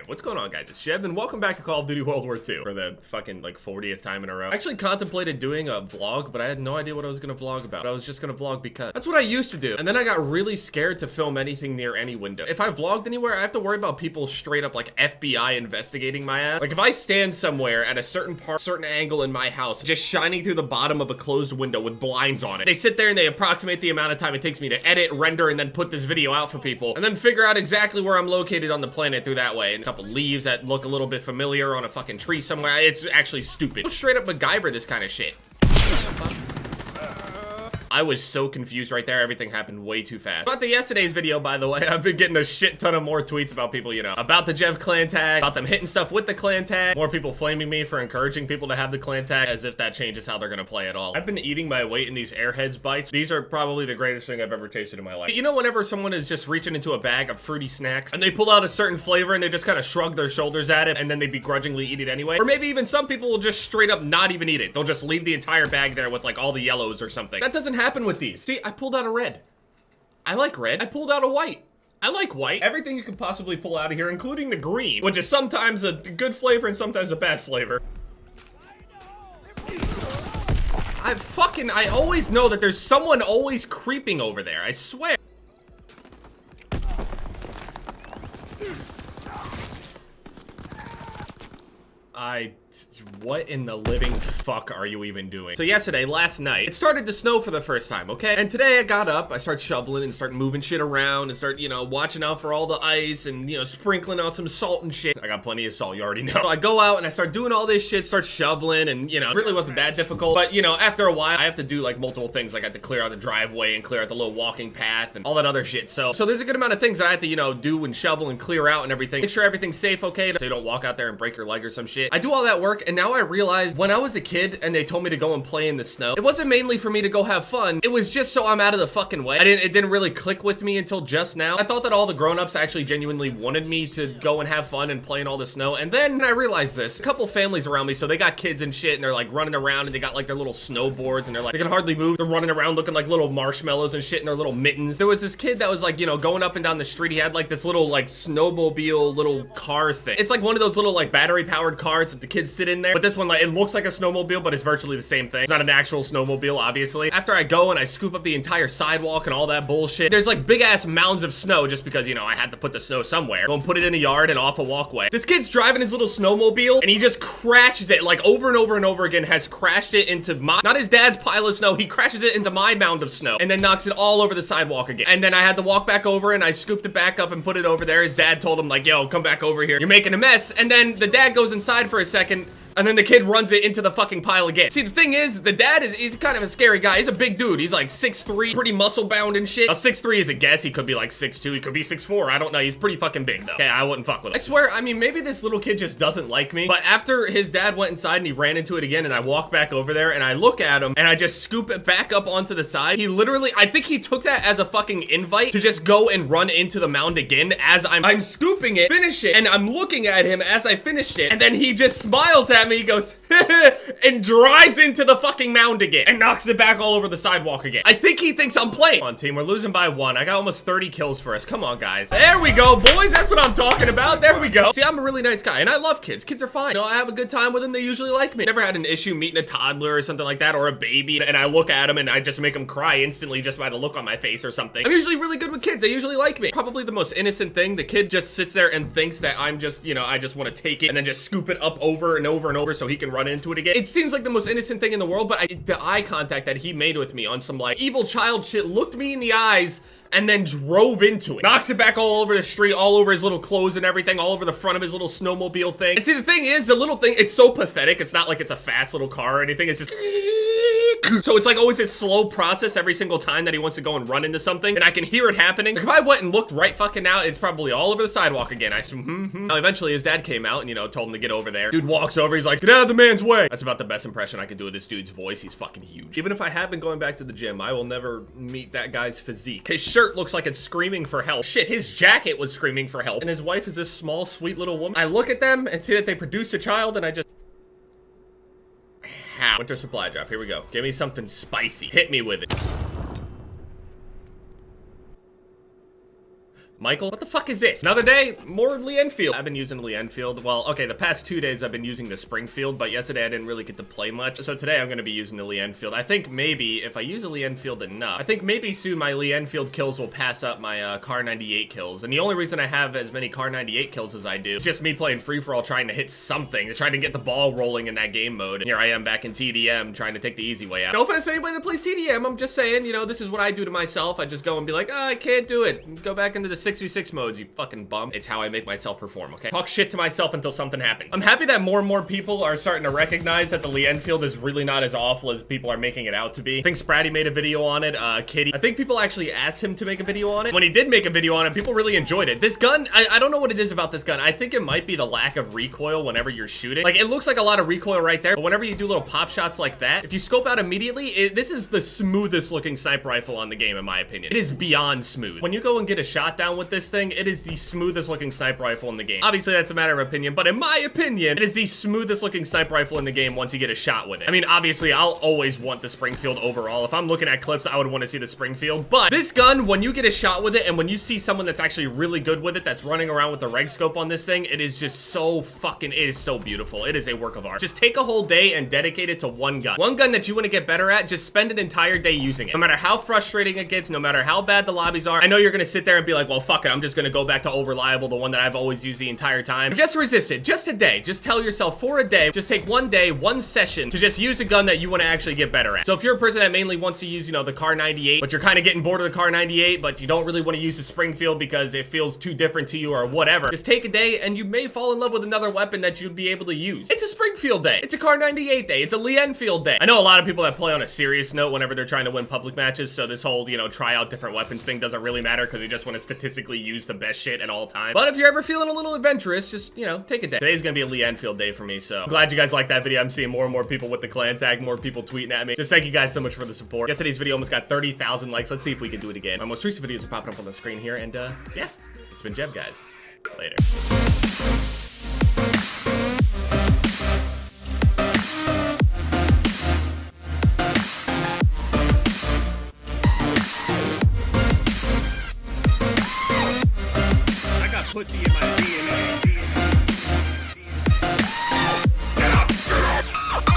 Alright, what's going on, guys? It's Jev, and welcome back to Call of Duty World War 2 for the fucking, like, 40th time in a row. I actually contemplated doing a vlog, but I had no idea what I was gonna vlog about. I was just gonna vlog because that's what I used to do. And then I got really scared to film anything near any window. If I vlogged anywhere, I have to worry about people straight up, like, FBI investigating my ass. Like, if I stand somewhere at a certain angle in my house, just shining through the bottom of a closed window with blinds on it, they sit there and they approximate the amount of time it takes me to edit, render, and then put this video out for people, and then figure out exactly where I'm located on the planet through that way. And a couple leaves that look a little bit familiar on a fucking tree somewhere. It's actually stupid. Straight up MacGyver this kind of shit. I was so confused right there. Everything happened way too fast. About to yesterday's video, by the way, I've been getting a shit ton of more tweets about people, you know, about the Jev clan tag, about them hitting stuff with the clan tag, more people flaming me for encouraging people to have the clan tag, as if that changes how they're gonna play at all. I've been eating my weight in these Airheads bites. These are probably the greatest thing I've ever tasted in my life. You know, whenever someone is just reaching into a bag of fruity snacks and they pull out a certain flavor and they just kind of shrug their shoulders at it and then they begrudgingly eat it anyway? Or maybe even some people will just straight up not even eat it. They'll just leave the entire bag there with like all the yellows or something. That doesn't happen with these. See, I pulled out a red. I like red. I pulled out a white. I like white. Everything you can possibly pull out of here, including the green, which is sometimes a good flavor and sometimes a bad flavor. I always know that there's someone always creeping over there. I swear. What in the living fuck are you even doing? So yesterday, last night, it started to snow for the first time, okay? And today I got up, I started shoveling and started moving shit around and start, you know, watching out for all the ice and, you know, sprinkling out some salt and shit. I got plenty of salt, you already know. So I go out and I start doing all this shit, start shoveling, and, you know, it really wasn't that difficult. But, you know, after a while, I have to do, like, multiple things. Like, I have to clear out the driveway and clear out the little walking path and all that other shit. So there's a good amount of things that I have to, you know, do and shovel and clear out and everything. Make sure everything's safe, okay? So you don't walk out there and break your leg or some shit. I do all that work, and now I realize when I was a kid and they told me to go and play in the snow, it wasn't mainly for me to go have fun. It was just so I'm out of the fucking way. It didn't really click with me until just now. I thought that all the grown-ups actually genuinely wanted me to go and have fun and play in all the snow. And then I realized this. A couple families around me, so they got kids and shit, and they're like running around and they got like their little snowboards and they're like, they can hardly move. They're running around looking like little marshmallows and shit in their little mittens. There was this kid that was like, you know, going up and down the street. He had like this little like snowmobile little car thing. It's like one of those little like battery powered cars that the kids sit in there. But this one, like, it looks like a snowmobile, but it's virtually the same thing. It's not an actual snowmobile, obviously. After I go and I scoop up the entire sidewalk and all that bullshit, there's like big ass mounds of snow just because, you know, I had to put the snow somewhere. Go and put it in a yard and off a walkway. This kid's driving his little snowmobile and he just crashes it like over and over and over again, has crashed it into my, not his dad's pile of snow, he crashes it into my mound of snow and then knocks it all over the sidewalk again. And then I had to walk back over and I scooped it back up and put it over there. His dad told him like, yo, come back over here. You're making a mess. And then the dad goes inside for a second and then the kid runs it into the fucking pile again. See, the thing is, the dad he's kind of a scary guy. He's a big dude. He's like 6'3", pretty muscle bound and shit. 6'3" is a guess. He could be like 6'2", he could be 6'4", I don't know. He's pretty fucking big though. Okay, I wouldn't fuck with him. I swear, I mean, maybe this little kid just doesn't like me, but after his dad went inside and he ran into it again and I walk back over there and I look at him and I just scoop it back up onto the side, he literally, I think he took that as a fucking invite to just go and run into the mound again as I'm scooping it, finish it, and I'm looking at him as I finished it, and then he just smiles at me, he goes, and drives into the fucking mound again and knocks it back all over the sidewalk again. I think he thinks I'm playing. Come on, team, we're losing by 1. I got almost 30 kills for us. Come on, guys. There we go, boys. That's what I'm talking about. There we go. See, I'm a really nice guy and I love kids. Kids are fine. You know, I have a good time with them. They usually like me. Never had an issue meeting a toddler or something like that, or a baby, and I look at them and I just make them cry instantly just by the look on my face or something. I'm usually really good with kids. They usually like me. Probably the most innocent thing. The kid just sits there and thinks that I'm just, you know, I just want to take it and then just scoop it up over and over and over so he can run into it again. It seems like the most innocent thing in the world, but the eye contact that he made with me on some like evil child shit, looked me in the eyes and then drove into it. Knocks it back all over the street, all over his little clothes and everything, all over the front of his little snowmobile thing. And see, the thing is, the little thing, it's so pathetic. It's not like it's a fast little car or anything. It's just so it's like always a slow process every single time that he wants to go and run into something, and I can hear it happening. Like if I went and looked right fucking now, it's probably all over the sidewalk again. I assume, Now, eventually his dad came out and, you know, told him to get over there. Dude walks over, he's like, get out of the man's way. That's about the best impression I could do of this dude's voice. He's fucking huge. Even if I have been going back to the gym, I will never meet that guy's physique. His shirt looks like it's screaming for help. Shit, his jacket was screaming for help. And his wife is this small, sweet little woman. I look at them and see that they produce a child and I just... How? Winter supply drop, here we go. Give me something spicy. Hit me with it. Michael? What the fuck is this? Another day, more Lee Enfield. I've been using Lee Enfield. Well, okay, the past 2 days I've been using the Springfield, but yesterday I didn't really get to play much. So today I'm gonna be using the Lee Enfield. I think maybe if I use a Lee Enfield enough, I think maybe soon my Lee Enfield kills will pass up my Car 98 kills. And the only reason I have as many Car 98 kills as I do is just me playing free-for-all trying to hit something, trying to get the ball rolling in that game mode. And here I am back in TDM trying to take the easy way out. No offense to anybody that plays TDM, I'm just saying, you know, this is what I do to myself. I just go and be like, oh, I can't do it. Go back into the 6v6 modes, you fucking bum. It's how I make myself perform, okay? Talk shit to myself until something happens. I'm happy that more and more people are starting to recognize that the Lee Enfield is really not as awful as people are making it out to be. I think Spratty made a video on it, Kitty. I think people actually asked him to make a video on it. When he did make a video on it, people really enjoyed it. This gun, I don't know what it is about this gun. I think it might be the lack of recoil whenever you're shooting. Like, it looks like a lot of recoil right there, but whenever you do little pop shots like that, if you scope out immediately, this is the smoothest looking sniper rifle on the game, in my opinion. It is beyond smooth. When you go and get a shot down with this thing, it is the smoothest looking sniper rifle in the game. Obviously, that's a matter of opinion, but in my opinion, it is the smoothest looking sniper rifle in the game once you get a shot with it. I mean, obviously, I'll always want the Springfield overall. If I'm looking at clips, I would want to see the Springfield, but this gun, when you get a shot with it, and when you see someone that's actually really good with it, that's running around with the reg scope on this thing, it is just so fucking, it is so beautiful. It is a work of art. Just take a whole day and dedicate it to one gun. One gun that you want to get better at, just spend an entire day using it. No matter how frustrating it gets, no matter how bad the lobbies are, I know you're gonna sit there and be like, well, fuck it, I'm just gonna go back to Old Reliable, the one that I've always used the entire time. But just resist it, just a day. Just tell yourself for a day, just take one day, one session to just use a gun that you want to actually get better at. So if you're a person that mainly wants to use, you know, the Car 98, but you're kind of getting bored of the Car 98, but you don't really want to use the Springfield because it feels too different to you or whatever, just take a day and you may fall in love with another weapon that you'd be able to use. It's a Springfield day. It's a Car 98 day. It's a Lee Enfield day. I know a lot of people that play on a serious note whenever they're trying to win public matches, so this whole, you know, try out different weapons thing doesn't really matter because they just want to statistically use the best shit at all times. But if you're ever feeling a little adventurous, just, you know, take a day. Today's gonna be a Lee Enfield day for me, so I'm glad you guys liked that video. I'm seeing more and more people with the clan tag, more people tweeting at me. Just thank you guys so much for the support. Yesterday's video almost got 30,000 likes. Let's see if we can do it again. My most recent videos are popping up on the screen here, and yeah, it's been Jev, guys. Later. Pussy in my